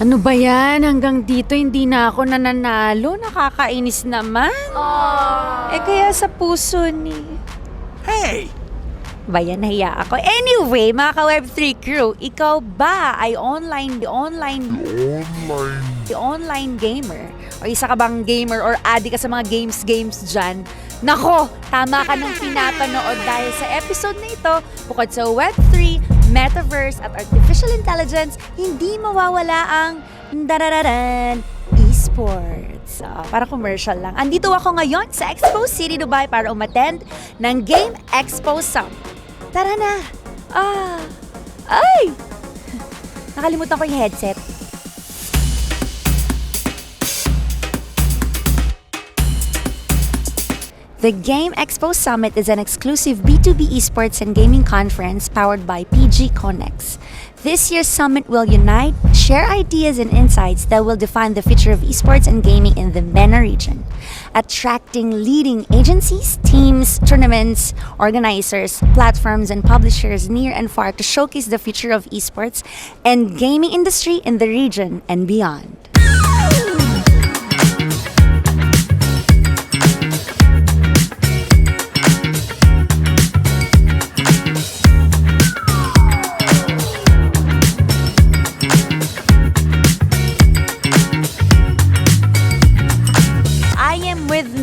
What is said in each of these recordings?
Ano ba yan? Hanggang dito hindi na ako nananalo. Nakakainis naman. Kaya sa puso ni... Hey! Bayan, nahiya ako. Anyway, mga ka-Web3 crew, ikaw ba ay online gamer? O isa ka bang gamer or addict ka sa mga games dyan? Nako, tama ka nung pinapanood dahil sa episode na ito, bukod sa Web3, Metaverse at Artificial Intelligence, hindi mawawala ang Esports. Para commercial lang. Andito ako ngayon sa Expo City, Dubai para umattend ng Game Expo Summit. Tara na! Ay! Nakalimutan ko yung headset. The Game Expo Summit is an exclusive B2B esports and gaming conference powered by PG Connex. This year's summit will unite, share ideas and insights that will define the future of esports and gaming in the MENA region, attracting leading agencies, teams, tournaments, organizers, platforms, and publishers near and far to showcase the future of esports and gaming industry in the region and beyond.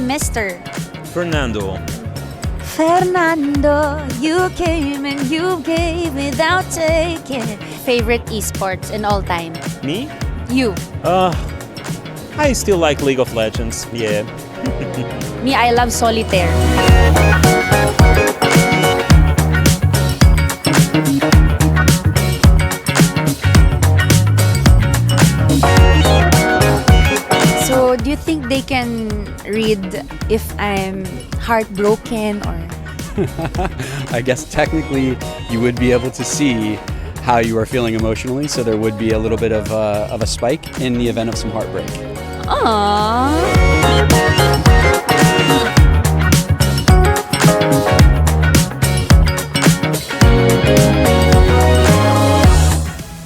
Mr. Fernando, you came and you gave without taking. Favorite esports in all time? me? You. I still like League of Legends, yeah. Me, I love solitaire. So, do you think they can read if I'm heartbroken or... I guess technically you would be able to see how you are feeling emotionally, so there would be a little bit of a spike in the event of some heartbreak.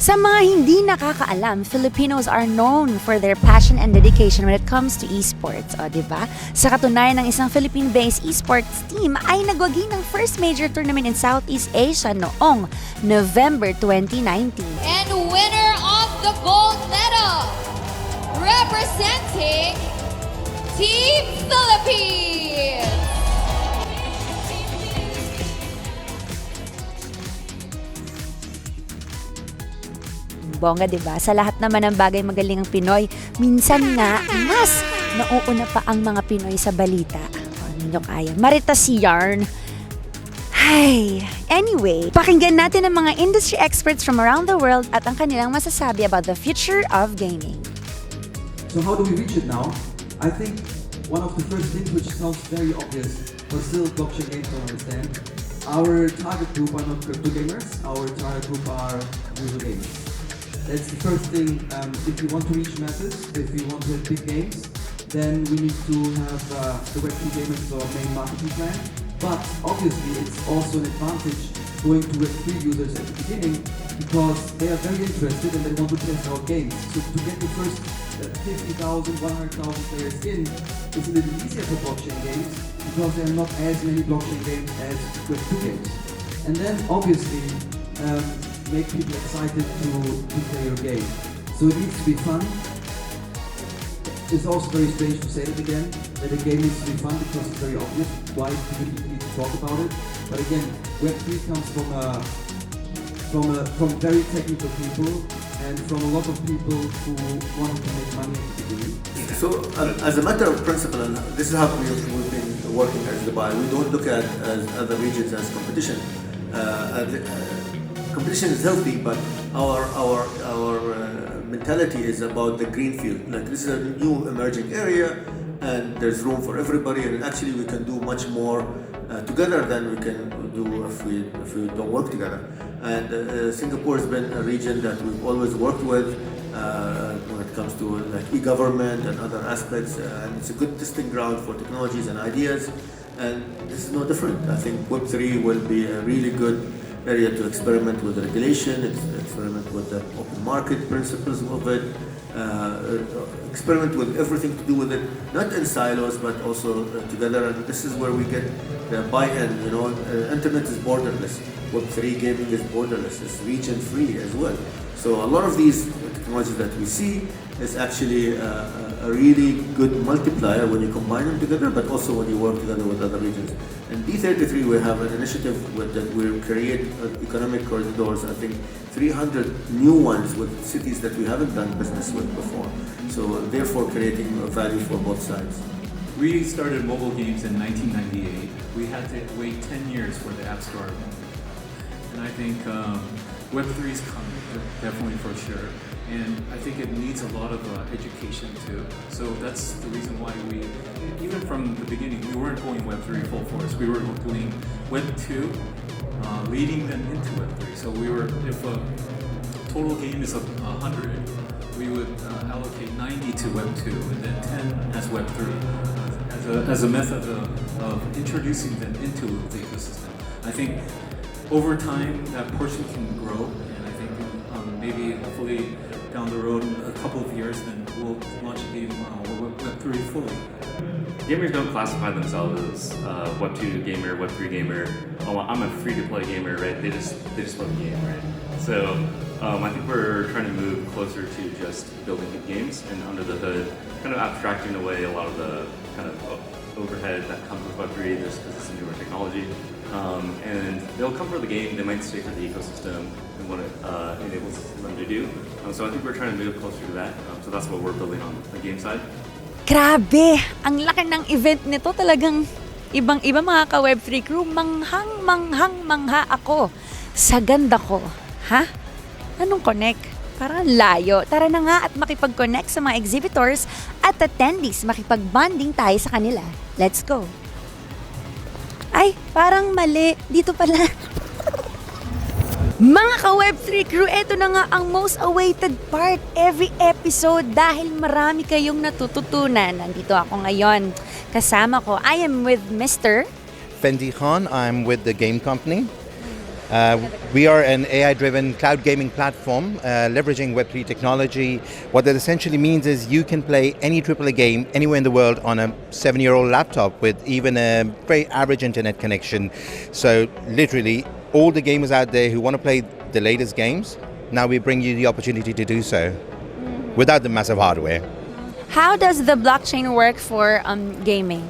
Sa mga hindi nakakaalam, Filipinos are known for their passion and dedication when it comes to esports. O, diba? Sa katunayan ng isang Philippine-based esports team ay nagwagi ng first major tournament in Southeast Asia noong November 2019. And winner of the gold medal, representing Team Philippines. Bongga, diba? Sa lahat naman ng bagay magaling ang Pinoy, minsan nga, mas nauuna pa ang mga Pinoy sa balita. Ano nyo kaya? Maritas yarn. Hey, anyway, pakinggan natin ang mga industry experts from around the world at ang kanilang masasabi about the future of gaming. So how do we reach it now? I think one of the first things which sounds very obvious, but still blockchain games don't understand. Our target group are not crypto gamers, our target group are user gamers. That's the first thing. If we want to reach masses, if we want to have big games, then we need to have the Web2 gamers as our main marketing plan. But obviously, it's also an advantage going to Web3 users at the beginning because they are very interested and they want to test our games. So to get the first 50,000, 100,000 players in is a little easier for blockchain games because there are not as many blockchain games as Web2 games. And then obviously, make people excited to play your game. So it needs to be fun. It's also very strange to say it again, that a game needs to be fun because it's very obvious why people need to talk about it. But again, Web3 comes from very technical people and from a lot of people who wanted to make money at the beginning. So as a matter of principle, and this is how we've been working as Dubai, we don't look at as other regions as competition. Competition is healthy, but our mentality is about the green field. Like this is a new emerging area, and there's room for everybody. And actually, we can do much more together than we can do if we don't work together. And Singapore has been a region that we've always worked with when it comes to like e-government and other aspects. And it's a good testing ground for technologies and ideas. And this is no different. I think Web3 will be a really good area to experiment with regulation, experiment with the open market principles of it, experiment with everything to do with it, not in silos but also together. And this is where we get the buy-in. Internet is borderless. Web3 gaming is borderless. It's region-free as well. So a lot of these technologies that we see is actually a really good multiplier when you combine them together, but also when you work together with other regions. In D33, we have an initiative that will create economic corridors, I think 300 new ones with cities that we haven't done business with before. So therefore creating value for both sides. We started mobile games in 1998. We had to wait 10 years for the App Store. And I think Web3 is coming, definitely for sure. And I think it needs a lot of education too. So that's the reason why even from the beginning, we weren't going Web3 full force. We were doing Web2, leading them into Web3. So if a total game is 100, we would allocate 90 to Web2 and then 10 as Web3 as a method of introducing them into the ecosystem. I think over time that portion can grow, and I think maybe hopefully down the road in a couple of years, then we'll launch a game Web3 fully. Gamers don't classify themselves as Web2 gamer, Web3 gamer. Oh, I'm a free-to-play gamer, right? They just love the game, right? So I think we're trying to move closer to just building good games, and under the hood, kind of abstracting away a lot of the kind of overhead that comes with Web3 just because it's a newer technology. And they'll come for the game, they might stay for the ecosystem and what it enables them to do. So I think we're trying to move closer to that. So that's what we're building on the game side. Grabe! Ang laki ng event nito, talagang ibang-iba mga ka-Web3 crew. Mangha ako sa ganda ko. Ha? Anong connect? Parang layo. Tara na nga at makipag-connect sa mga exhibitors at attendees. Makipag-bonding tayo sa kanila. Let's go! Ay, parang mali. Dito pala. Mga ka-Web3 crew, eto na nga ang most awaited part every episode dahil marami kayong natututunan. Nandito ako ngayon. Kasama ko, I am with Mr. Fendi Khan. I'm with the Game Company. We are an AI-driven cloud gaming platform leveraging Web3 technology. What that essentially means is you can play any AAA game anywhere in the world on a 7-year-old laptop with even a very average internet connection. So literally, all the gamers out there who want to play the latest games, now we bring you the opportunity to do so without the massive hardware. How does the blockchain work for gaming?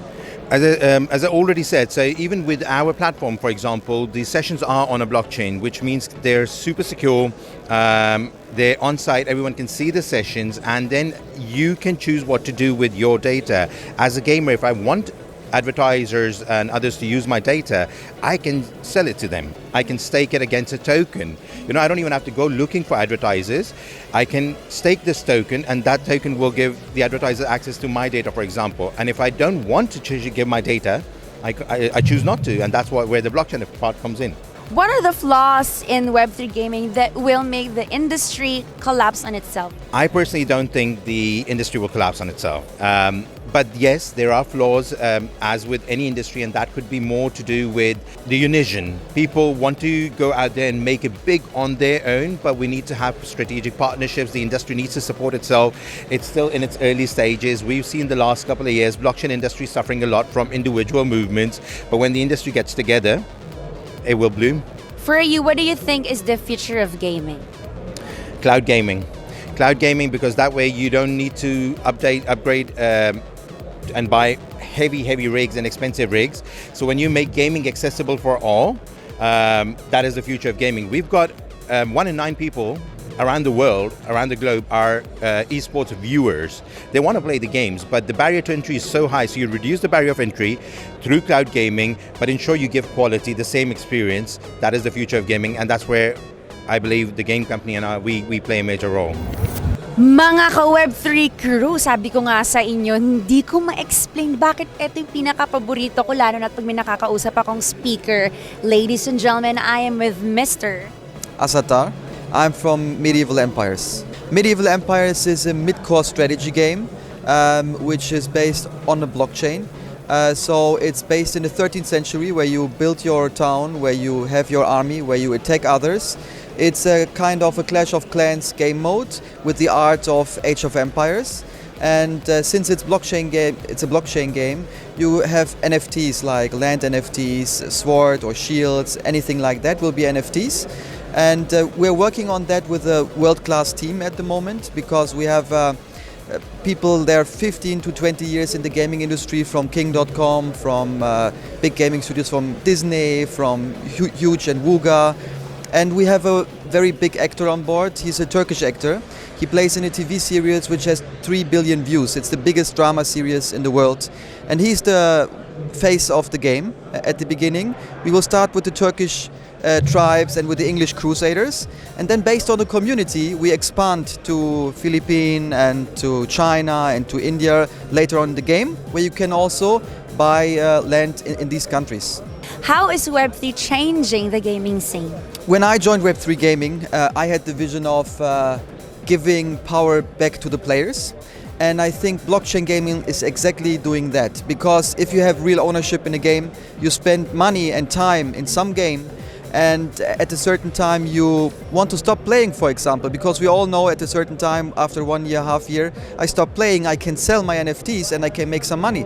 As I already said, so even with our platform, for example, the sessions are on a blockchain, which means they're super secure. They're on site, everyone can see the sessions, and then you can choose what to do with your data. As a gamer, if I want advertisers and others to use my data, I can sell it to them. I can stake it against a token. I don't even have to go looking for advertisers. I can stake this token, and that token will give the advertiser access to my data, for example. And if I don't want to give my data, I choose not to, and that's where the blockchain part comes in. What are the flaws in Web3 gaming that will make the industry collapse on itself? I personally don't think the industry will collapse on itself. But yes, there are flaws, as with any industry, and that could be more to do with the unition. People want to go out there and make it big on their own, but we need to have strategic partnerships. The industry needs to support itself. It's still in its early stages. We've seen the last couple of years, blockchain industry suffering a lot from individual movements, but when the industry gets together, it will bloom. For you, what do you think is the future of gaming? Cloud gaming. Cloud gaming, because that way you don't need to upgrade and buy heavy rigs and expensive rigs. So when you make gaming accessible for all, that is the future of gaming. We've got 1 in 9 people around the world, around the globe, are esports viewers. They want to play the games, but the barrier to entry is so high, so you reduce the barrier of entry through cloud gaming, but ensure you give quality, the same experience. That is the future of gaming, and that's where I believe the Game Company and we play a major role. Mga ka-Web3 crew, sabi ko nga sa inyo, hindi ko ma-explain bakit ito yung pinaka-paborito ko, lalo na pag may nakakausap akong speaker. Ladies and gentlemen, I am with Mr. Asatar. I'm from Medieval Empires. Medieval Empires is a mid-core strategy game which is based on a blockchain. So it's based in the 13th century, where you build your town, where you have your army, where you attack others. It's a kind of a Clash of Clans game mode with the art of Age of Empires. And since it's a blockchain game, you have NFTs like land NFTs, sword or shields, anything like that will be NFTs. And we're working on that with a world-class team at the moment, because we have people there 15 to 20 years in the gaming industry, from King.com, from big gaming studios, from Disney, from Huge and Wooga. And we have a very big actor on board. He's a Turkish actor. He plays in a TV series which has 3 billion views. It's the biggest drama series in the world. And he's the face of the game at the beginning. We will start with the Turkish tribes and with the English Crusaders. And then based on the community, we expand to Philippines and to China and to India later on in the game, where you can also buy land in these countries. How is Web3 changing the gaming scene? When I joined Web3 Gaming, I had the vision of giving power back to the players. And I think blockchain gaming is exactly doing that. Because if you have real ownership in a game, you spend money and time in some game, and at a certain time you want to stop playing, for example, because we all know at a certain time, after 1 year, half year, I stop playing, I can sell my NFTs and I can make some money.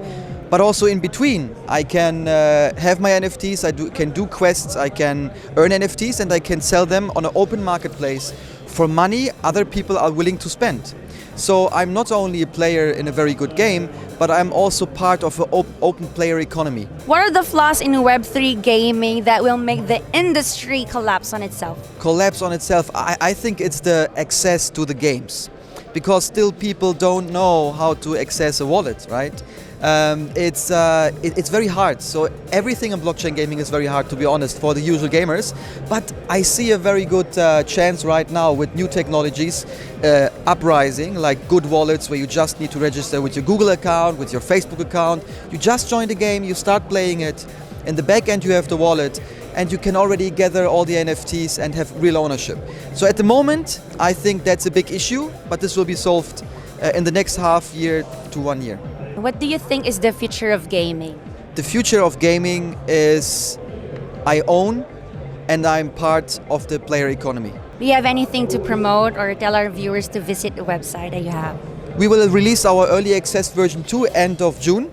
But also in between, I can have my NFTs, can do quests, I can earn NFTs, and I can sell them on an open marketplace for money other people are willing to spend. So I'm not only a player in a very good game, but I'm also part of an open player economy. What are the flaws in Web3 gaming that will make the industry collapse on itself? Collapse on itself, I think it's the access to the games. Because still people don't know how to access a wallet, right? It's very hard. So everything in blockchain gaming is very hard, to be honest, for the usual gamers. But I see a very good chance right now with new technologies uprising, like good wallets where you just need to register with your Google account, with your Facebook account. You just join the game, you start playing it. In the back end you have the wallet, and you can already gather all the NFTs and have real ownership. So at the moment, I think that's a big issue, but this will be solved in the next half year to 1 year. What do you think is the future of gaming? The future of gaming is I own and I'm part of the player economy. Do you have anything to promote or tell our viewers to visit the website that you have? We will release our early access version 2 end of June.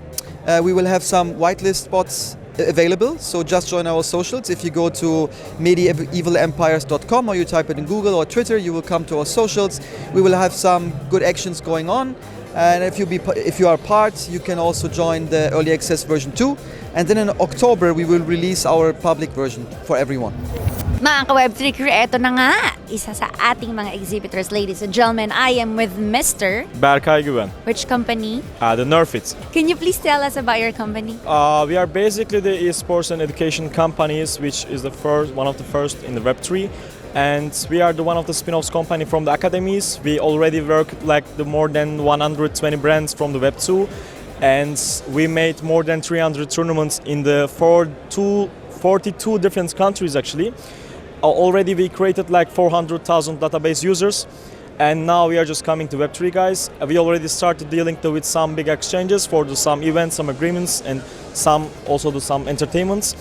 We will have some whitelist spots available, so just join our socials. If you go to medievalempires.com or you type it in Google or Twitter, you will come to our socials. We will have some good actions going on. And if you are part, you can also join the early access version 2. And then in October, we will release our public version for everyone. Mga ka-Web3 crew, eto na nga, isa sa ating mga exhibitors. Ladies and gentlemen, I am with Mr. Berkay Güven, Which company? the Nerfits. Can you please tell us about your company? We are basically the esports and education companies, which is one of the first in the Web3. And we are one of the spin-offs company from the academies. We already work like more than 120 brands from the Web2. And we made more than 300 tournaments in the 42 different countries actually. Already we created like 400,000 database users, and now we are just coming to Web3 guys. We already started dealing with some big exchanges for some events, some agreements, and some entertainments.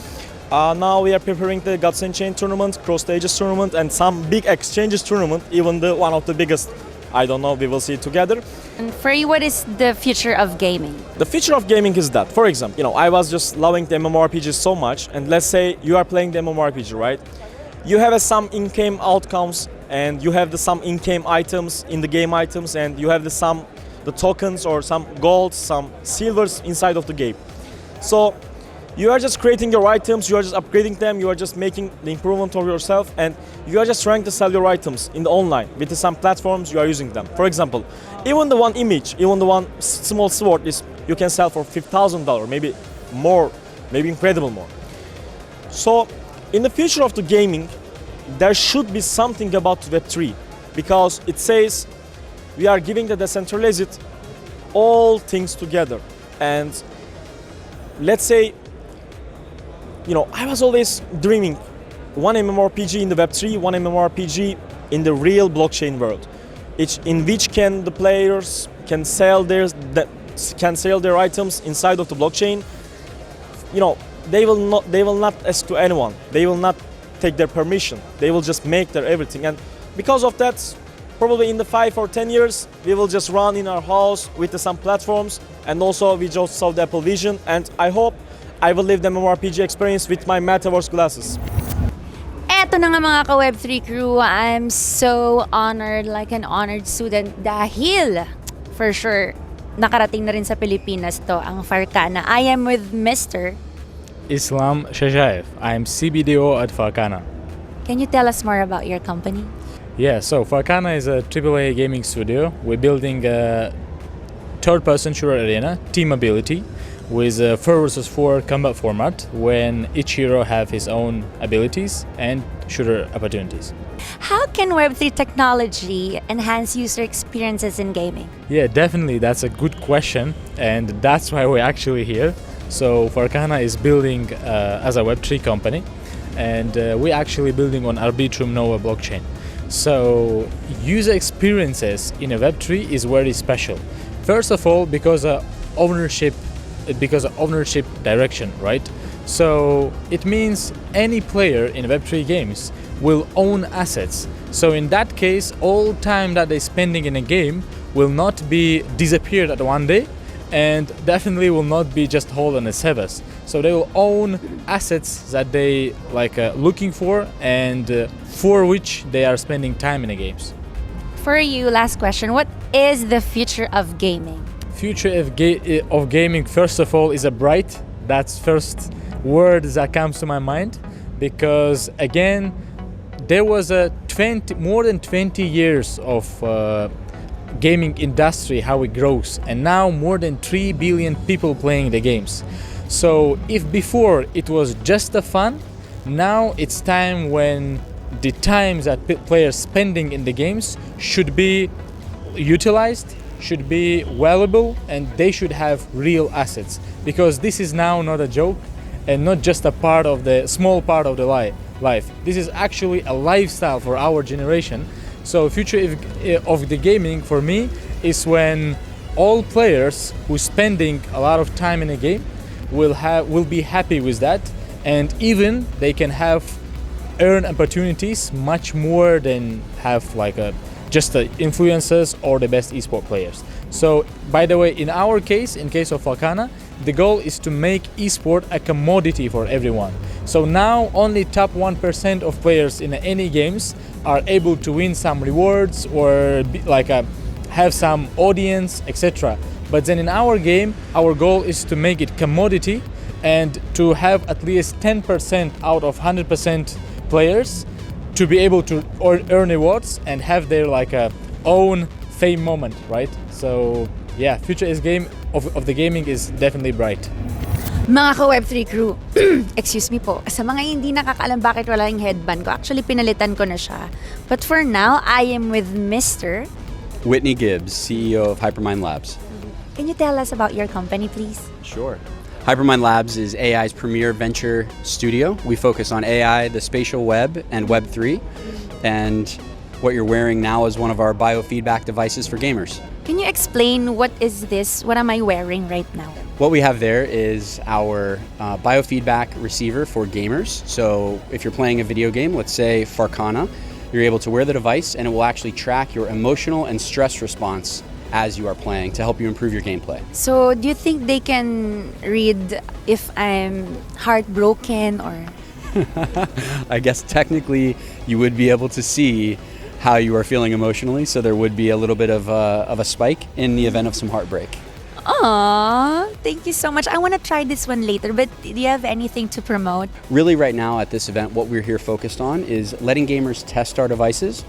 Now we are preparing the Gods and Chain tournament, Cross Stages tournament, and some big exchanges tournament, even one of the biggest. I don't know, we will see it together. And for you, what is the future of gaming? The future of gaming is that, for example, I was just loving the MMORPGs so much, and let's say you are playing the MMORPG, right? You have some in-game outcomes, and you have some in-game items in the game items, and you have the tokens or some golds, some silvers inside of the game. So you are just creating your items, you are just upgrading them, you are just making the improvement of yourself, and you are just trying to sell your items in the online with some platforms you are using them. For example, even the one image, even the one small sword you can sell for $5,000, maybe more, maybe incredible more. So in the future of the gaming, there should be something about Web3, because it says we are giving the decentralized all things together. And let's say, I was always dreaming one MMORPG in the Web3, one MMORPG in the real blockchain world, in which the players can sell their items inside of the blockchain, they will not ask to anyone. They will not take their permission. They will just make their everything. And because of that, probably in the 5 or 10 years, we will just run in our house with some platforms, and also we just saw the Apple Vision. And I hope I will live the MMORPG experience with my metaverse glasses. Eto na nga mga ka-Web3 crew, I'm so honored, like an honored student dahil for sure nakarating na rin sa Pilipinas to ang Farcana. I am with Mr. Islam Shajaev. I'm CBDO at Farcana. Can you tell us more about your company? Yeah, so Farcana is a AAA gaming studio. We're building a third-person shooter arena, team ability, with a 4 vs 4 combat format when each hero have his own abilities and shooter opportunities. How can Web3 technology enhance user experiences in gaming? Yeah, definitely. That's a good question, and that's why we're actually here. So Farcana is building as a Web3 company, and we're actually building on Arbitrum Nova blockchain. So user experiences in a Web3 is very special. First of all, because of ownership direction, right? So it means any player in Web3 games will own assets. So in that case, all time that they're spending in a game will not be disappeared at one day, and definitely will not be just hold on a servers. So they will own assets that they looking for, and for which they are spending time in the games. For you, last question, what is the future of gaming? Future of gaming, first of all, is a bright. That's first word that comes to my mind, because again, there was more than 20 years of gaming industry, how it grows, and now more than 3 billion people playing the games. So if before it was just a fun, now it's time when the times that players spending in the games should be utilized, should be valuable, and they should have real assets, because this is now not a joke and not just a part of the small part of the life. This is actually a lifestyle for our generation. So future of the gaming for me is when all players who spending a lot of time in a game will be happy with that, and even they can earn opportunities much more than have just the influencers or the best esport players. So by the way, in our case, in case of Farcana, the goal is to make esport a commodity for everyone. So now only top 1% of players in any games are able to win some rewards or have some audience, etc. But then in our game, our goal is to make it commodity and to have at least 10% out of 100% players to be able to earn rewards and have their own fame moment, right? So yeah, future of the gaming is definitely bright. Mga ka-Web3 crew, excuse me po, sa mga hindi nakakaalam bakit wala yung headband ko, actually pinalitan ko na siya. But for now, I am with Mr. Whitney Gibbs, CEO of Hypermind Labs. Can you tell us about your company, please? Sure. Hypermind Labs is AI's premier venture studio. We focus on AI, the spatial web, and Web3. And what you're wearing now is one of our biofeedback devices for gamers. Can you explain what is this? What am I wearing right now? What we have there is our biofeedback receiver for gamers. So if you're playing a video game, let's say Farcana, you're able to wear the device and it will actually track your emotional and stress response as you are playing to help you improve your gameplay. So do you think they can read if I'm heartbroken or? I guess technically you would be able to see how you are feeling emotionally, so there would be a little bit of a spike in the event of some heartbreak. Aww, thank you so much. I want to try this one later, but do you have anything to promote? Really right now at this event, what we're here focused on is letting gamers test our devices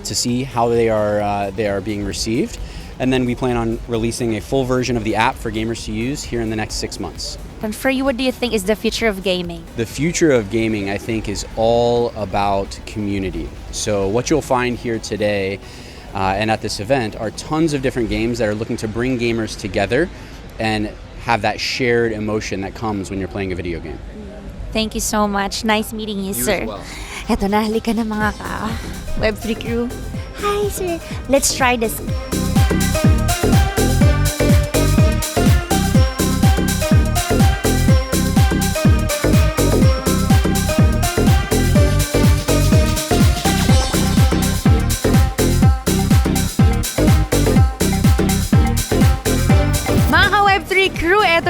to see how they are being received. And then we plan on releasing a full version of the app for gamers to use here in the next 6 months. And for you, what do you think is the future of gaming? The future of gaming, I think, is all about community. So what you'll find here today and at this event are tons of different games that are looking to bring gamers together and have that shared emotion that comes when you're playing a video game. Thank you so much. Nice meeting you, sir. As well. Eto na, halika na mga Web3 crew. Hi, sir. Let's try this.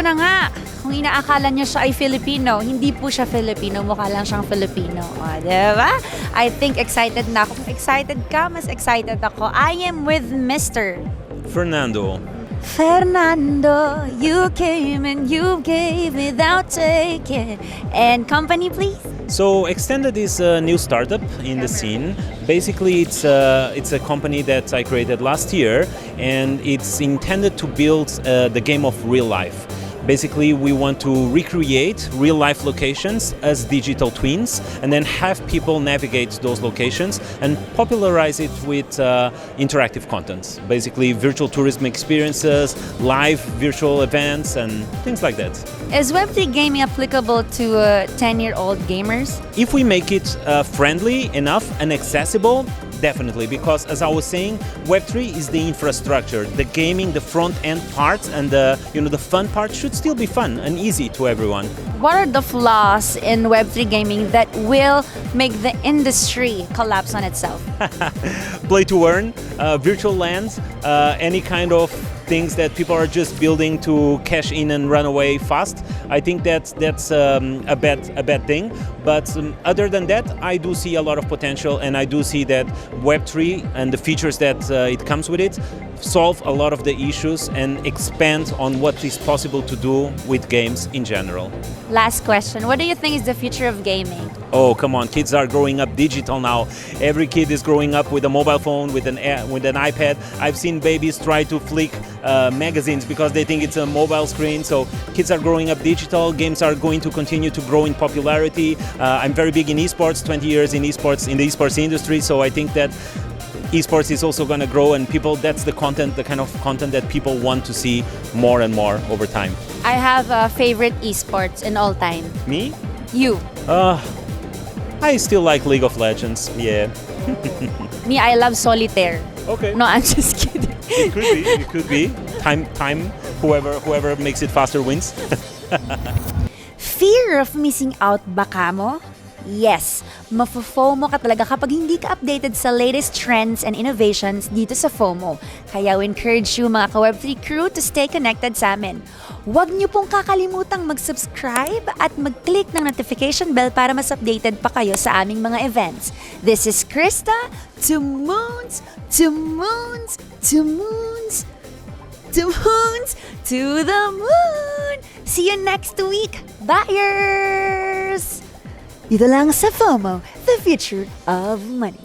Eto na nga, kung inaakala niyo siya ay Filipino, hindi po siya Filipino, mukha lang siyang Filipino. O, diba? I think excited na ako. Kung excited ka, mas excited ako. I am with Mr. Fernando. Fernando, you came and you gave without taking. And company, please? So Extended is a new startup in the scene. Basically, it's a company that I created last year, and it's intended to build the game of real life. Basically, we want to recreate real-life locations as digital twins and then have people navigate those locations and popularize it with interactive content. Basically, virtual tourism experiences, live virtual events, and things like that. Is Web3 gaming applicable to 10-year-old gamers? If we make it friendly enough and accessible, definitely, because as I was saying, Web3 is the infrastructure. The gaming, the front-end part, and the fun part should still be fun and easy to everyone. What are the flaws in Web3 gaming that will make the industry collapse on itself? Play to earn, virtual lands, any kind of things that people are just building to cash in and run away fast. I think that's a bad thing. But other than that, I do see a lot of potential, and I do see that Web3 and the features that it comes with it solve a lot of the issues and expand on what is possible to do with games in general. Last question. What do you think is the future of gaming? Oh, come on. Kids are growing up digital now. Every kid is growing up with a mobile phone, with an iPad. I've seen babies try to flick magazines because they think it's a mobile screen. So kids are growing up digital. Games are going to continue to grow in popularity. I'm very big in esports, 20 years in esports, in the esports industry. So I think that esports is also going to grow, and that's the kind of content that people want to see more and more over time. I have a favorite esports in all time. Me? You. I still like League of Legends, yeah. Me, I love Solitaire. Okay. No, I'm just kidding. It could be. Time, whoever makes it faster wins. Fear of missing out ba ka mo? Yes, mafo-FOMO ka talaga kapag hindi ka updated sa latest trends and innovations dito sa FOMO. Kaya we encourage you mga ka-Web3 crew to stay connected sa amin. Huwag niyo pong kakalimutang mag-subscribe at mag-click ng notification bell para mas updated pa kayo sa aming mga events. This is Krista, to moons, to moons, to moons, to moons, to the moon. See you next week, buyers! Dito lang sa FOMO, the future of money.